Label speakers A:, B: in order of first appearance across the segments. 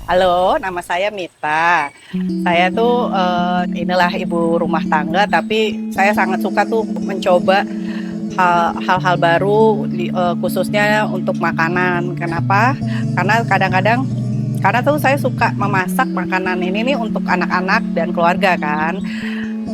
A: Halo, nama saya Mita. Saya tuh inilah ibu rumah tangga, tapi saya sangat suka tuh mencoba hal-hal baru, khususnya untuk makanan. Kenapa? Karena kadang-kadang karena tuh saya suka memasak makanan ini nih untuk anak-anak dan keluarga kan.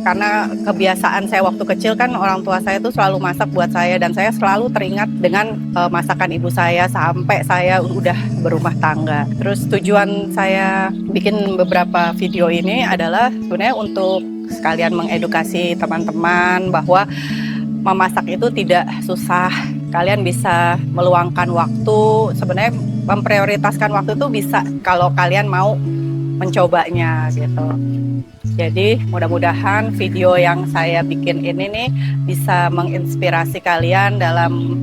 A: Karena kebiasaan saya waktu kecil kan orang tua saya tuh selalu masak buat saya dan saya selalu teringat dengan masakan ibu saya sampai saya udah berumah tangga. Terus tujuan saya bikin beberapa video ini adalah sebenarnya untuk sekalian mengedukasi teman-teman bahwa memasak itu tidak susah. Kalian bisa meluangkan waktu, sebenarnya memprioritaskan waktu itu bisa kalau kalian mau mencobanya gitu. Jadi mudah-mudahan video yang saya bikin ini nih bisa menginspirasi kalian dalam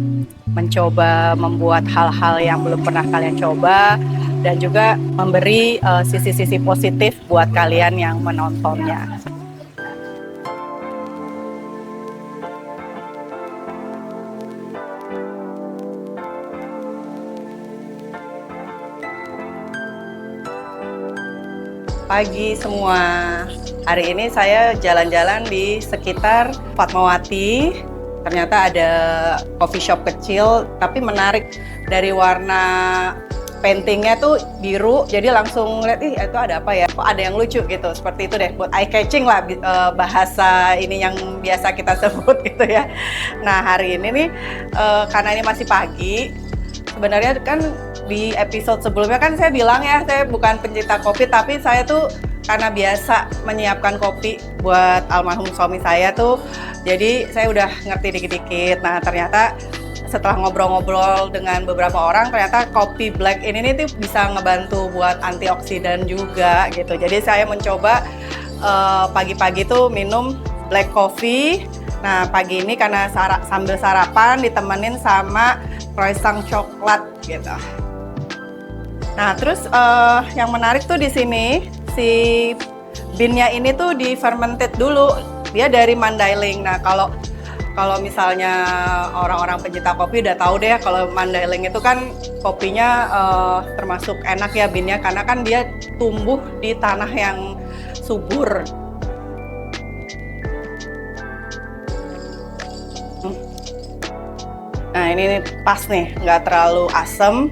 A: mencoba membuat hal-hal yang belum pernah kalian coba dan juga memberi sisi-sisi positif buat kalian yang menontonnya. Pagi semua. Hari ini saya jalan-jalan di sekitar Fatmawati. Ternyata ada coffee shop kecil, tapi menarik dari warna paintingnya tuh biru. Jadi langsung lihat, ih itu ada apa ya? Kok ada yang lucu gitu. Seperti itu deh, buat eye catching lah bahasa ini yang biasa kita sebut gitu ya. Nah hari ini nih, karena ini masih pagi, sebenarnya kan di episode sebelumnya kan saya bilang ya, saya bukan pencinta kopi, tapi saya tuh karena biasa menyiapkan kopi buat almarhum suami saya tuh, jadi saya udah ngerti dikit-dikit. Nah ternyata setelah ngobrol-ngobrol dengan beberapa orang, ternyata kopi black ini nih tuh bisa ngebantu buat antioksidan juga gitu. Jadi saya mencoba pagi-pagi tuh minum black coffee. Nah pagi ini karena sambil sarapan ditemenin sama croissant coklat gitu. Nah, terus yang menarik tuh di sini si bean-nya ini tuh di fermented dulu. Dia dari Mandailing. Nah, kalau misalnya orang-orang pencinta kopi udah tahu deh kalau Mandailing itu kan kopinya termasuk enak ya bean-nya karena kan dia tumbuh di tanah yang subur. Nah, ini pas nih, nggak terlalu asem.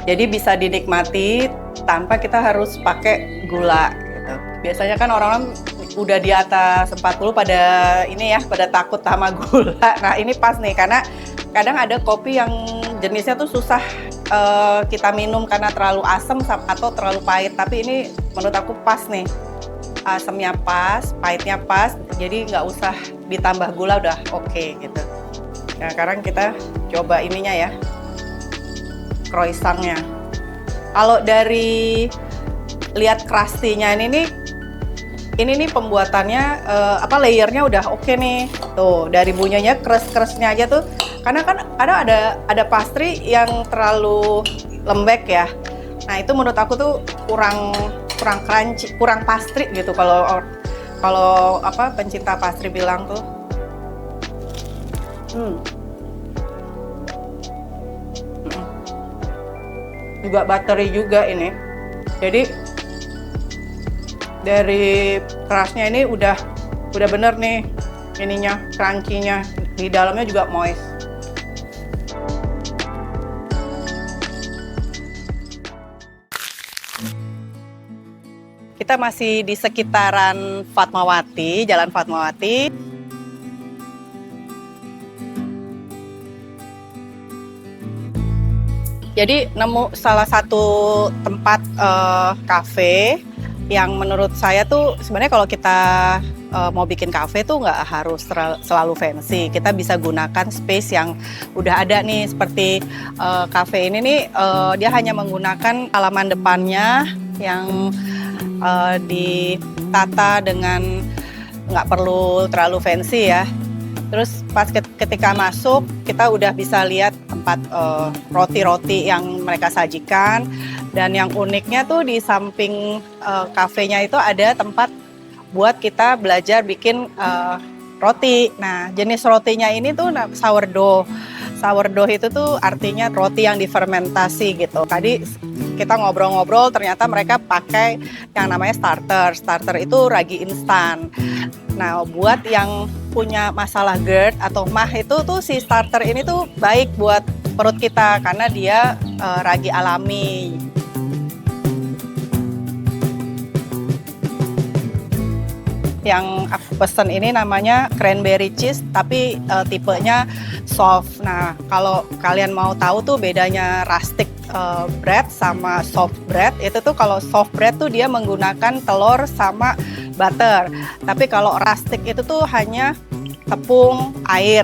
A: Jadi bisa dinikmati tanpa kita harus pakai gula gitu. Biasanya kan orang-orang udah di atas 40 pada ini ya, pada takut sama gula. Nah ini pas nih, karena kadang ada kopi yang jenisnya tuh susah kita minum karena terlalu asam atau terlalu pahit. Tapi ini menurut aku pas nih, asamnya pas, pahitnya pas. Jadi nggak usah ditambah gula, udah oke gitu. Nah sekarang kita coba ininya ya, croissantnya. Kalau dari lihat crusty-nya ini nih pembuatannya layernya udah oke nih. Tuh dari bunyinya crust-crustnya aja tuh. Karena kan ada pastry yang terlalu lembek ya. Nah itu menurut aku tuh kurang crunchy, kurang pastry gitu kalau pencinta pastry bilang tuh. Juga buttery juga ini. Jadi dari kerasnya ini udah bener nih ininya, crunchy-nya. Di dalamnya juga moist. Kita masih di sekitaran Fatmawati, Jalan Fatmawati. Jadi nemu salah satu tempat kafe yang menurut saya tuh sebenarnya kalau kita mau bikin kafe tuh nggak harus selalu fancy. Kita bisa gunakan space yang udah ada nih, seperti kafe ini nih dia hanya menggunakan halaman depannya yang ditata dengan nggak perlu terlalu fancy ya. Terus pas ketika masuk kita udah bisa lihat tempat roti-roti yang mereka sajikan, dan yang uniknya tuh di samping kafenya itu ada tempat buat kita belajar bikin roti. Nah jenis rotinya ini tuh sourdough. Sourdough itu tuh artinya roti yang difermentasi gitu. Tadi kita ngobrol-ngobrol, ternyata mereka pakai yang namanya starter. Starter itu ragi instan. Nah, buat yang punya masalah GERD atau MAH itu tuh si starter ini tuh baik buat perut kita karena dia ragi alami. Yang aku pesen ini namanya cranberry cheese tapi tipenya soft. Nah, kalau kalian mau tahu tuh bedanya rustic bread sama soft bread, itu tuh kalau soft bread tuh dia menggunakan telur sama butter. Tapi kalau rustic itu tuh hanya tepung, air.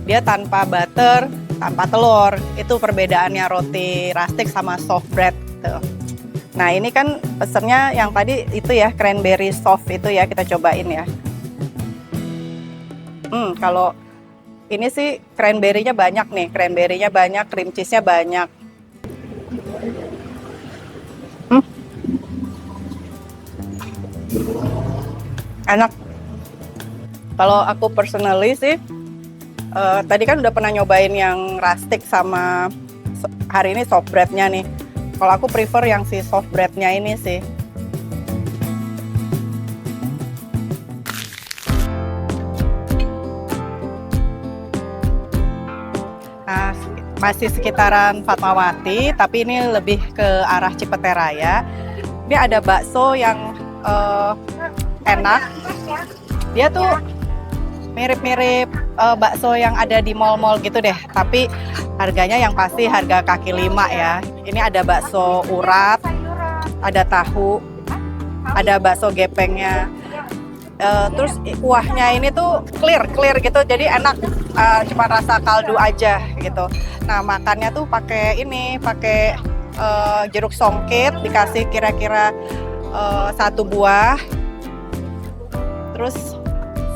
A: Dia tanpa butter, tanpa telur. Itu perbedaannya roti rustic sama soft bread tuh. Nah, ini kan pesennya yang tadi itu ya, cranberry soft itu ya, kita cobain ya. Kalau ini sih cranberry-nya banyak nih, cranberry-nya banyak, cream cheese-nya banyak. Enak. Kalau aku personally sih, tadi kan udah pernah nyobain yang rustic sama hari ini soft bread-nya nih. Kalau aku prefer yang si soft bread-nya ini sih. Nah, masih sekitaran Fatmawati, tapi ini lebih ke arah Cipete Raya. Ini ada bakso yang enak. Dia tuh mirip-mirip bakso yang ada di mall-mall gitu deh, tapi harganya yang pasti harga kaki lima ya. Ini ada bakso urat, ada tahu, ada bakso gepengnya. Terus kuahnya ini tuh clear gitu, jadi enak, cuma rasa kaldu aja gitu. Nah, makannya tuh pakai jeruk songket, dikasih kira-kira 1 buah. Terus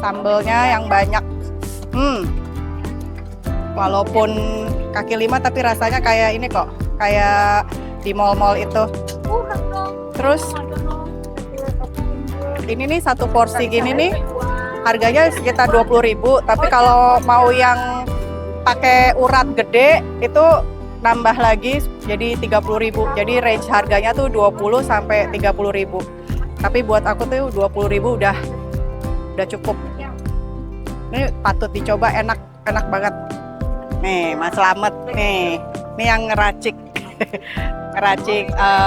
A: sambelnya yang banyak. Walaupun kaki lima tapi rasanya kayak ini kok, kayak di mall-mall itu. Terus ini nih 1 porsi gini nih harganya sekitar 20.000, tapi kalau mau yang pakai urat gede itu nambah lagi jadi 30.000. Jadi range harganya tuh 20 sampai 30.000. Tapi buat aku tuh 20.000 udah cukup. Ini patut dicoba, enak banget. Nih, Mas Slamet nih. Ini yang ngeracik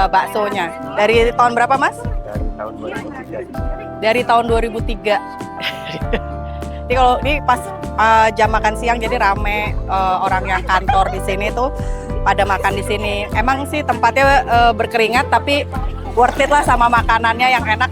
A: baksonya. Dari tahun berapa, Mas?
B: Dari tahun 2003.
A: Dari tahun 2003. Jadi kalau ini pas jam makan siang, jadi rame orang yang kantor di sini tuh pada makan di sini. Emang sih tempatnya berkeringat, tapi worth it lah sama makanannya yang enak.